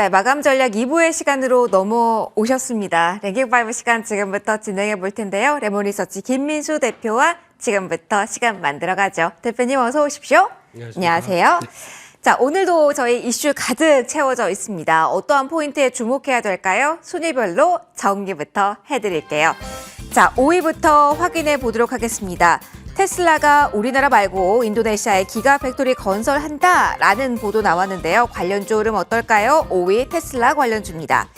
네, 마감 전략 2부의 시간으로 넘어오셨습니다. 랭킹5 시간 지금부터 진행해 볼 텐데요. 레몬리서치 김민수 대표와 지금부터 시간 만들어 가죠. 대표님 어서 오십시오. 안녕하세요. 네. 자, 오늘도 저희 이슈 가득 채워져 있습니다. 어떠한 포인트에 주목해야 될까요? 순위별로 정리부터 해드릴게요. 자, 5위부터 확인해 보도록 하겠습니다. 테슬라가 우리나라 말고 인도네시아에 기가 팩토리 건설한다라는 보도 나왔는데요. 관련주 흐름 어떨까요? 5위 테슬라 관련주입니다.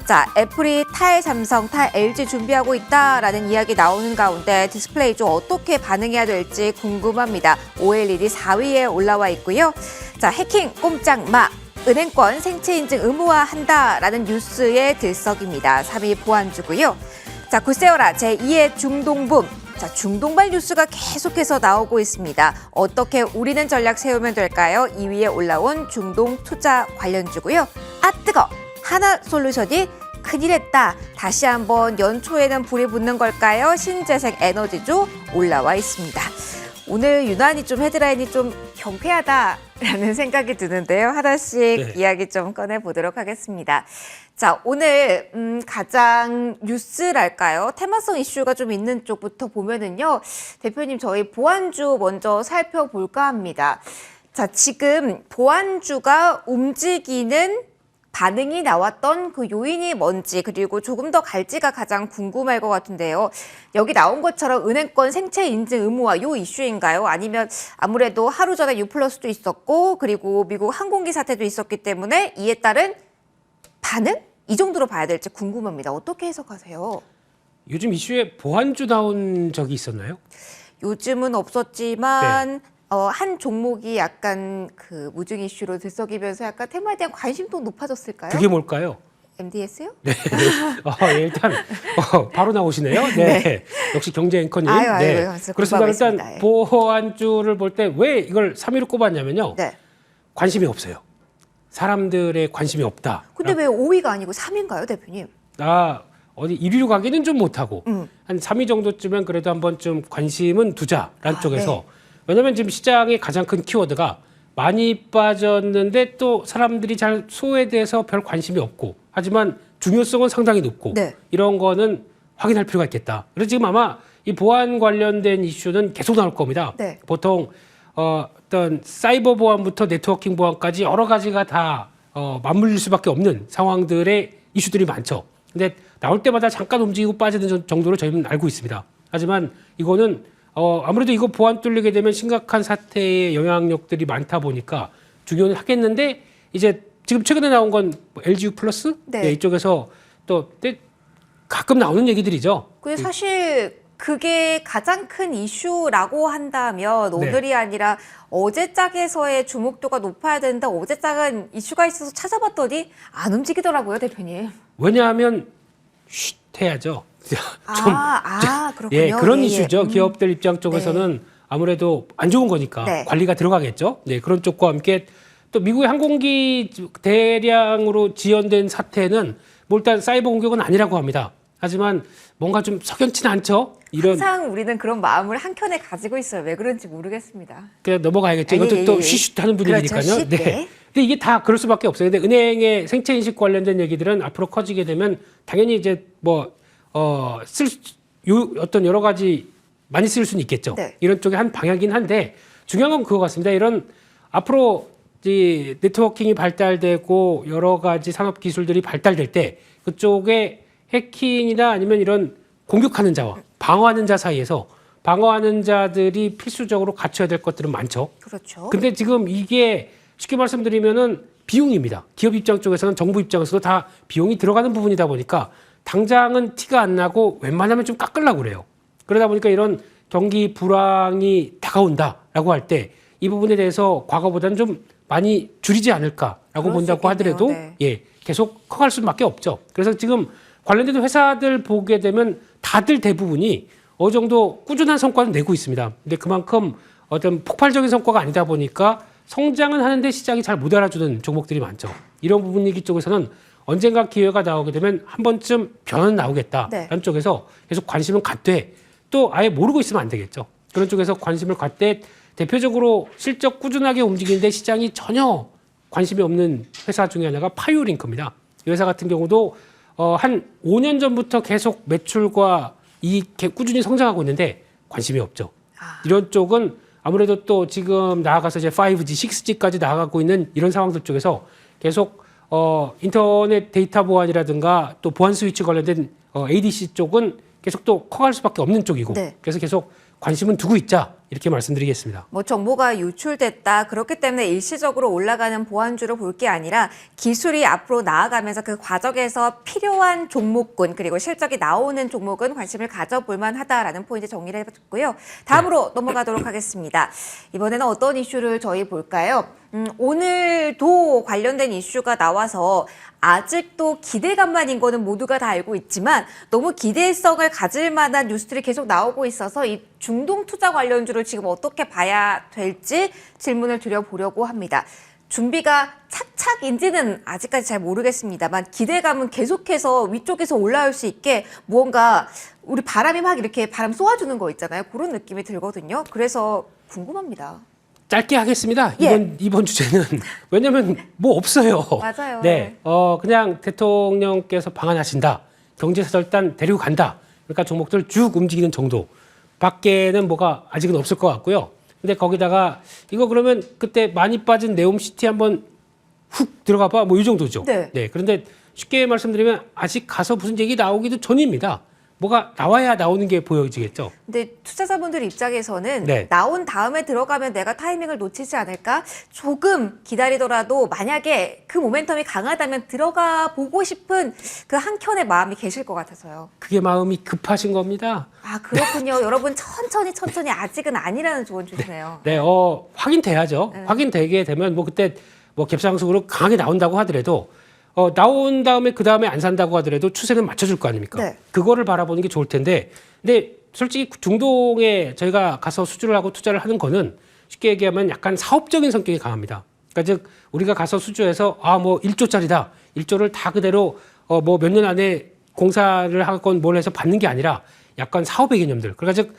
자, 애플이 탈 삼성, 탈 LG 준비하고 있다라는 이야기 나오는 가운데 디스플레이 쪽 어떻게 반응해야 될지 궁금합니다. OLED 4위에 올라와 있고요. 자, 해킹 꼼짝 마. 은행권 생체 인증 의무화한다라는 뉴스의 들썩입니다. 3위 보안주고요. 자, 굿세어라 제2의 중동붐. 자, 중동발 뉴스가 계속해서 나오고 있습니다. 어떻게 우리는 전략 세우면 될까요? 2위에 올라온 중동 투자 관련주고요. 아 뜨거! 하나솔루션이 큰일 했다. 다시 한번 연초에는 불이 붙는 걸까요? 신재생 에너지주 올라와 있습니다. 오늘 유난히 좀 헤드라인이 좀 경쾌하다라는 생각이 드는데요. 하나씩 이야기 좀 꺼내보도록 하겠습니다. 자, 오늘 가장 뉴스랄까요? 테마성 이슈가 좀 있는 쪽부터 보면은요. 대표님, 저희 보안주 먼저 살펴볼까 합니다. 자, 지금 보안주가 움직이는 반응이 나왔던 그 요인이 뭔지, 그리고 조금 더 갈지가 가장 궁금할 것 같은데요. 여기 나온 것처럼 은행권 생체 인증 의무화 요 이슈인가요? 아니면 아무래도 하루 전에 U+도 있었고, 그리고 미국 항공기 사태도 있었기 때문에 이에 따른 반응? 이 정도로 봐야 될지 궁금합니다. 어떻게 해석하세요? 요즘 이슈에 보안주 나온 적이 있었나요? 요즘은 없었지만 한 종목이 약간 그 무증 이슈로 들썩이면서 약간 테마에 대한 관심도 높아졌을까요? 그게 뭘까요? MDS요? 네. 일단 바로 나오시네요. 네. 역시 경제 앵커님. 네. 그렇습니다. 일단 보안주를 볼 때 왜 이걸 3위로 꼽았냐면요. 네. 관심이 없어요. 사람들의 관심이 없다. 근데 왜 5위가 아니고 3위인가요, 대표님? 어디 1위로 가기는 좀 못하고 한 3위 정도쯤은 그래도 한번 좀 관심은 두자라는 쪽에서 네. 왜냐하면 지금 시장의 가장 큰 키워드가 많이 빠졌는데 또 사람들이 잘 수호에 대해서 별 관심이 없고 하지만 중요성은 상당히 높고 네. 이런 거는 확인할 필요가 있겠다. 그래서 지금 아마 이 보안 관련된 이슈는 계속 나올 겁니다. 네. 보통 어떤 사이버 보안부터 네트워킹 보안까지 여러 가지가 다 맞물릴 수밖에 없는 상황들의 이슈들이 많죠. 근데 나올 때마다 잠깐 움직이고 빠지는 정도로 저희는 알고 있습니다. 하지만 이거는 아무래도 이거 보안 뚫리게 되면 심각한 사태의 영향력들이 많다 보니까 중요는 하겠는데 이제 지금 최근에 나온 건 LGU 플러스 네. 이쪽에서 또 가끔 나오는 얘기들이죠. 근데 사실 그게 가장 큰 이슈라고 한다면 오늘이 네. 아니라 어제 짝에서의 주목도가 높아야 된다. 어제 짝은 이슈가 있어서 찾아봤더니 안 움직이더라고요, 대표님. 왜냐하면 쉿 해야죠. 그렇군요. 예, 그런 이슈죠. 기업들 입장 쪽에서는 네. 아무래도 안 좋은 거니까 네. 관리가 들어가겠죠. 네, 그런 쪽과 함께 또 미국의 항공기 대량으로 지연된 사태는 뭐 일단 사이버 공격은 아니라고 합니다. 하지만 뭔가 좀 석연치는 않죠. 항상 우리는 그런 마음을 한켠에 가지고 있어요. 왜 그런지 모르겠습니다. 그냥 넘어가야겠죠. 이것도 또 쉬쉬 하는 분위기니까요. 그렇죠, 네. 근데 이게 다 그럴 수밖에 없어요. 근데 은행의 생체 인식 관련된 얘기들은 앞으로 커지게 되면 당연히 이제 어떤 여러 가지 많이 쓸 수는 있겠죠. 네. 이런 쪽에 한 방향이긴 한데 중요한 건 그거 같습니다. 이런 앞으로 이 네트워킹이 발달되고 여러 가지 산업 기술들이 발달될 때 그쪽에 해킹이나 아니면 이런 공격하는 자와 방어하는 자 사이에서 방어하는 자들이 필수적으로 갖춰야 될 것들은 많죠. 그렇죠. 근데 지금 이게 쉽게 말씀드리면은 비용입니다. 기업 입장 쪽에서는 정부 입장에서도 다 비용이 들어가는 부분이다 보니까 당장은 티가 안 나고 웬만하면 좀 깎으려고 그래요. 그러다 보니까 이런 경기 불황이 다가온다라고 할 때 이 부분에 대해서 과거보다는 좀 많이 줄이지 않을까라고 본다고 하더라도 네. 계속 커갈 수밖에 없죠. 그래서 지금 관련된 회사들 보게 되면 다들 대부분이 어느 정도 꾸준한 성과는 내고 있습니다. 근데 그만큼 어떤 폭발적인 성과가 아니다 보니까 성장은 하는데 시장이 잘 못 알아주는 종목들이 많죠. 이런 부분이기 쪽에서는 언젠가 기회가 나오게 되면 한 번쯤 변화는 나오겠다라는 네. 쪽에서 계속 관심을 갖되 또 아예 모르고 있으면 안 되겠죠. 그런 쪽에서 관심을 갖되 대표적으로 실적 꾸준하게 움직이는데 시장이 전혀 관심이 없는 회사 중에 하나가 파이오링크입니다. 이 회사 같은 경우도 한 5년 전부터 계속 매출과 이익이 꾸준히 성장하고 있는데 관심이 없죠. 이런 쪽은 아무래도 또 지금 나아가서 이제 5G, 6G까지 나아가고 있는 이런 상황들 쪽에서 계속 인터넷 데이터 보안이라든가 또 보안 스위치 관련된 ADC 쪽은 계속 또 커갈 수밖에 없는 쪽이고 네. 그래서 계속 관심은 두고 있자 이렇게 말씀드리겠습니다. 뭐 정보가 유출됐다. 그렇기 때문에 일시적으로 올라가는 보안주를 볼 게 아니라 기술이 앞으로 나아가면서 그 과정에서 필요한 종목군 그리고 실적이 나오는 종목은 관심을 가져볼 만하다라는 포인트 정리를 해봤고요. 다음으로 넘어가도록 하겠습니다. 이번에는 어떤 이슈를 저희 볼까요? 오늘도 관련된 이슈가 나와서 아직도 기대감만인 거는 모두가 다 알고 있지만 너무 기대성을 가질 만한 뉴스들이 계속 나오고 있어서 이 중동 투자 관련주를 지금 어떻게 봐야 될지 질문을 드려보려고 합니다. 준비가 착착인지는 아직까지 잘 모르겠습니다만 기대감은 계속해서 위쪽에서 올라올 수 있게 무언가 우리 바람이 막 이렇게 바람 쏘아주는 거 있잖아요. 그런 느낌이 들거든요. 그래서 궁금합니다. 짧게 하겠습니다. 예. 이번 주제는 왜냐하면 뭐 없어요. 맞아요. 네, 그냥 대통령께서 방한하신다. 경제사절단 데리고 간다. 그러니까 종목들 쭉 움직이는 정도. 밖에는 뭐가 아직은 없을 것 같고요. 근데 거기다가 이거 그러면 그때 많이 빠진 네옴시티 한번 훅 들어가 봐. 뭐 이 정도죠. 네. 그런데 쉽게 말씀드리면 아직 가서 무슨 얘기 나오기도 전입니다. 뭐가 나와야 나오는 게 보여지겠죠. 근데 투자자분들 입장에서는 네. 나온 다음에 들어가면 내가 타이밍을 놓치지 않을까? 조금 기다리더라도 만약에 그 모멘텀이 강하다면 들어가 보고 싶은 그 한켠의 마음이 계실 것 같아서요. 그게 마음이 급하신 겁니다. 아, 그렇군요. 여러분 천천히 아직은 아니라는 조언 주시네요. 네, 확인돼야죠. 확인되게 되면 뭐 그때 뭐 갭상승으로 강하게 나온다고 하더라도 나온 다음에 그 다음에 안 산다고 하더라도 추세는 맞춰줄 거 아닙니까? 네. 그거를 바라보는 게 좋을 텐데, 근데 솔직히 중동에 저희가 가서 수주를 하고 투자를 하는 거는 쉽게 얘기하면 약간 사업적인 성격이 강합니다. 그러니까 즉 우리가 가서 수주해서 뭐 1조짜리다, 1조를 다 그대로 뭐 몇 년 안에 공사를 하건 뭘 해서 받는 게 아니라 약간 사업의 개념들. 그러니까 즉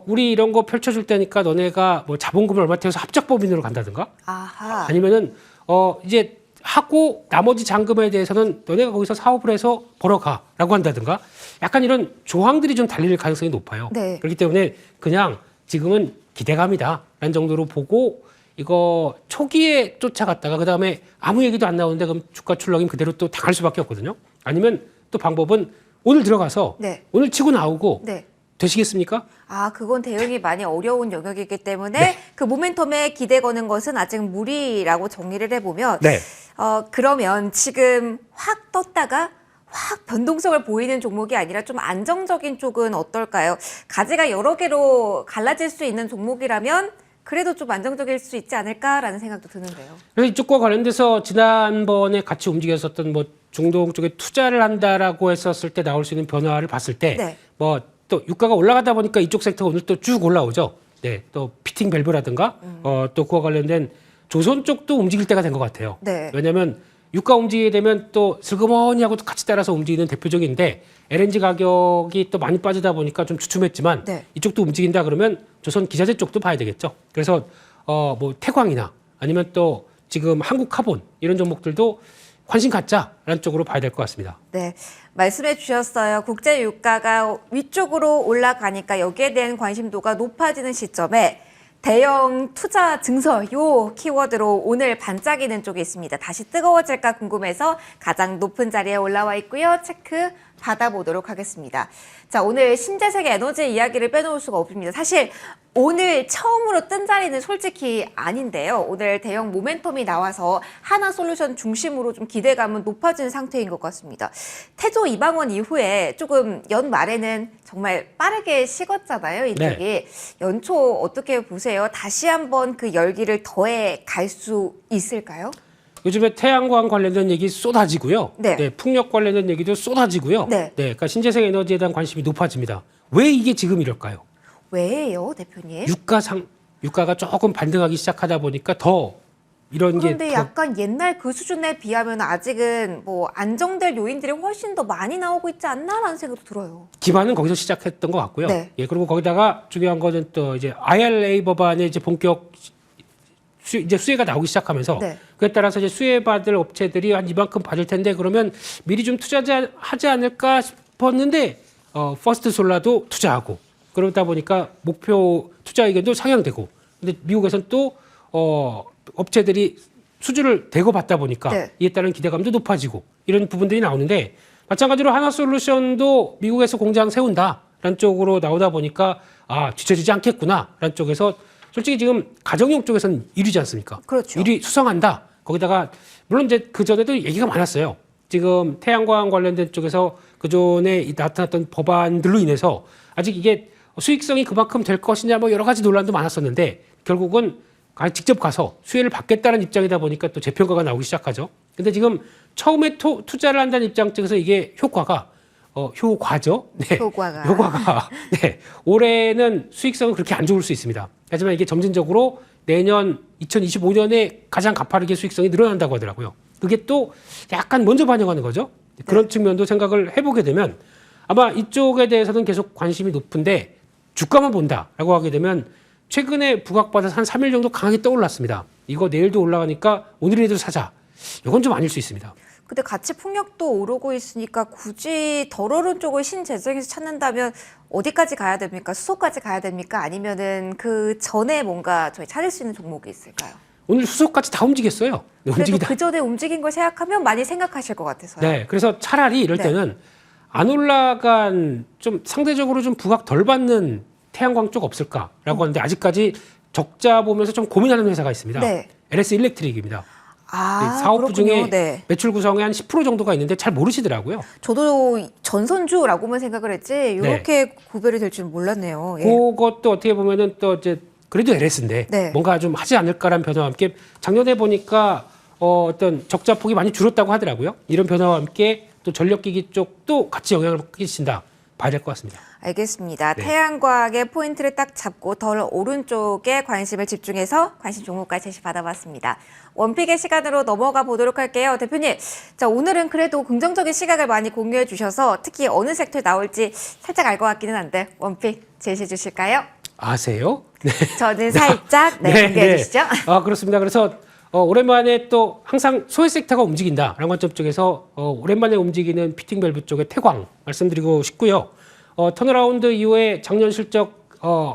우리 이런 거 펼쳐줄 때니까 너네가 뭐 자본금을 얼마 태워서 합작법인으로 간다든가, 아하. 아니면은 이제 하고 나머지 잔금에 대해서는 너네가 거기서 사업을 해서 벌어가라고 한다든가 약간 이런 조항들이 좀 달릴 가능성이 높아요. 네. 그렇기 때문에 그냥 지금은 기대감이다라는 정도로 보고 이거 초기에 쫓아갔다가 그다음에 아무 얘기도 안 나오는데 그럼 주가 출렁임 그대로 또 당할 수밖에 없거든요. 아니면 또 방법은 오늘 들어가서 네. 오늘 치고 나오고 네. 되시겠습니까? 아, 그건 대응이 많이 어려운 영역이기 때문에 그 모멘텀에 기대 거는 것은 아직 무리라고 정리를 해보면 네. 그러면 지금 확 떴다가 확 변동성을 보이는 종목이 아니라 좀 안정적인 쪽은 어떨까요? 가지가 여러 개로 갈라질 수 있는 종목이라면 그래도 좀 안정적일 수 있지 않을까라는 생각도 드는데요. 그래서 이쪽과 관련돼서 지난번에 같이 움직였었던 뭐 중동 쪽에 투자를 한다라고 했었을 때 나올 수 있는 변화를 봤을 때 네. 뭐 또 유가가 올라가다 보니까 이쪽 섹터가 오늘 또 쭉 올라오죠. 네, 또 피팅 밸브라든가 또 그와 관련된 조선 쪽도 움직일 때가 된 것 같아요. 네. 왜냐하면 유가 움직이게 되면 또 슬그머니 하고 또 같이 따라서 움직이는 대표적인데 LNG 가격이 또 많이 빠지다 보니까 좀 주춤했지만 네. 이쪽도 움직인다 그러면 조선 기자재 쪽도 봐야 되겠죠. 그래서 뭐 태광이나 아니면 또 지금 한국 카본 이런 종목들도 관심 갖자라는 쪽으로 봐야 될 것 같습니다. 네, 말씀해 주셨어요. 국제 유가가 위쪽으로 올라가니까 여기에 대한 관심도가 높아지는 시점에 대형 투자 증서 요 키워드로 오늘 반짝이는 쪽이 있습니다. 다시 뜨거워질까 궁금해서 가장 높은 자리에 올라와 있고요. 체크 받아보도록 하겠습니다. 자, 오늘 신재생 에너지 이야기를 빼놓을 수가 없습니다. 사실 오늘 처음으로 뜬 자리는 솔직히 아닌데요. 오늘 대형 모멘텀이 나와서 하나솔루션 중심으로 좀 기대감은 높아진 상태인 것 같습니다. 태조 이방원 이후에 조금 연말에는 정말 빠르게 식었잖아요. 이쪽이. 네. 연초 어떻게 보세요? 다시 한번 그 열기를 더해 갈 수 있을까요? 요즘에 태양광 관련된 얘기 쏟아지고요. 네. 풍력 관련된 얘기도 쏟아지고요. 네. 그러니까 신재생 에너지에 대한 관심이 높아집니다. 왜 이게 지금 이럴까요? 왜요, 대표님? 유가가 조금 반등하기 시작하다 보니까 더 이런 게 그런데 약간 옛날 그 수준에 비하면 아직은 뭐 안정될 요인들이 훨씬 더 많이 나오고 있지 않나라는 생각도 들어요. 기반은 거기서 시작했던 것 같고요. 네. 예, 그리고 거기다가 중요한 거는 또 이제 IRA 법안의 이제 본격 이제 수혜가 나오기 시작하면서 네. 그 그에 따라서 이제 수혜받을 업체들이 한 이만큼 받을 텐데 그러면 미리 좀 투자하지 않을까 싶었는데 퍼스트 솔라도 투자하고 그러다 보니까 목표 투자 의견도 상향되고 근데 미국에서는 또 업체들이 수주를 대거 받다 보니까 네. 이에 따른 기대감도 높아지고 이런 부분들이 나오는데 마찬가지로 하나솔루션도 미국에서 공장 세운다라는 쪽으로 나오다 보니까 뒤처지지 않겠구나라는 쪽에서 솔직히 지금 가정용 쪽에서는 1위지 않습니까? 그렇죠. 1위 수성한다. 거기다가 물론 이제 그 전에도 얘기가 많았어요. 지금 태양광 관련된 쪽에서 그 전에 나타났던 법안들로 인해서 아직 이게 수익성이 그만큼 될 것이냐 뭐 여러 가지 논란도 많았었는데 결국은 직접 가서 수혜를 받겠다는 입장이다 보니까 또 재평가가 나오기 시작하죠. 근데 지금 처음에 투자를 한다는 입장 쪽에서 이게 효과죠. 네. 효과가. 네. 올해는 수익성은 그렇게 안 좋을 수 있습니다. 하지만 이게 점진적으로 내년 2025년에 가장 가파르게 수익성이 늘어난다고 하더라고요. 그게 또 약간 먼저 반영하는 거죠. 그런 측면도 생각을 해보게 되면 아마 이쪽에 대해서는 계속 관심이 높은데 주가만 본다라고 하게 되면 최근에 부각받아서 한 3일 정도 강하게 떠올랐습니다. 이거 내일도 올라가니까 오늘이라도 사자. 이건 좀 아닐 수 있습니다. 근데 가치 폭력도 오르고 있으니까 굳이 덜 오른 쪽을 신재생에서 찾는다면 어디까지 가야 됩니까? 수소까지 가야 됩니까? 아니면은 그 전에 뭔가 저희 찾을 수 있는 종목이 있을까요? 오늘 수소까지 다 움직였어요. 네, 그래도 그 전에 움직인 걸 생각하면 많이 생각하실 것 같아서요. 네, 그래서 차라리 이럴 때는 안 올라간 좀 상대적으로 좀 부각 덜 받는 태양광 쪽 없을까라고 하는데 아직까지 적자 보면서 좀 고민하는 회사가 있습니다. 네. LS 일렉트릭입니다. 그렇군요. 사업부 중에 매출 구성의 한 10% 정도가 있는데 잘 모르시더라고요. 저도 전선주라고만 생각을 했지 이렇게 구별이 될 줄 몰랐네요. 예. 그것도 어떻게 보면은 또 이제 그래도 LS인데 뭔가 좀 하지 않을까라는 변화와 함께 작년에 보니까 어떤 적자 폭이 많이 줄었다고 하더라고요. 이런 변화와 함께 또 전력기기 쪽도 같이 영향을 끼친다 봐야 될 것 같습니다. 알겠습니다. 네. 태양광의 포인트를 딱 잡고 덜 오른쪽에 관심을 집중해서 관심 종목까지 제시 받아봤습니다. 원픽의 시간으로 넘어가 보도록 할게요. 대표님, 자 오늘은 그래도 긍정적인 시각을 많이 공유해 주셔서 특히 어느 섹터에 나올지 살짝 알 것 같기는 한데 원픽 제시해 주실까요? 아세요? 네. 저는 살짝 공개해 주시죠. 그렇습니다. 그래서 오랜만에 또 항상 소외 섹터가 움직인다라는 관점 쪽에서 오랜만에 움직이는 피팅 밸브 쪽의 태광 말씀드리고 싶고요. 턴어라운드 이후에 작년 실적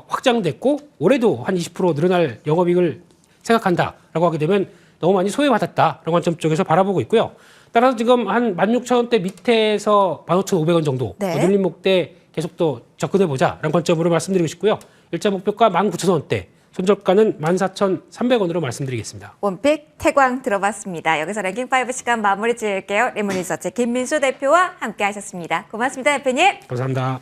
확장됐고 올해도 한 20% 늘어날 영업이익을 생각한다라고 하게 되면 너무 많이 소외받았다라는 관점 쪽에서 바라보고 있고요. 따라서 지금 한 16,000원대 밑에서 15,500원 정도 늘림 목대 계속 또 접근해보자라는 관점으로 말씀드리고 싶고요. 일자 목표가 19,000원대. 손절가는 14,300원으로 말씀드리겠습니다. 원픽 태광 들어봤습니다. 여기서 랭킹5 시간 마무리 지을게요. 레몬리서치 김민수 대표와 함께 하셨습니다. 고맙습니다, 대표님. 감사합니다.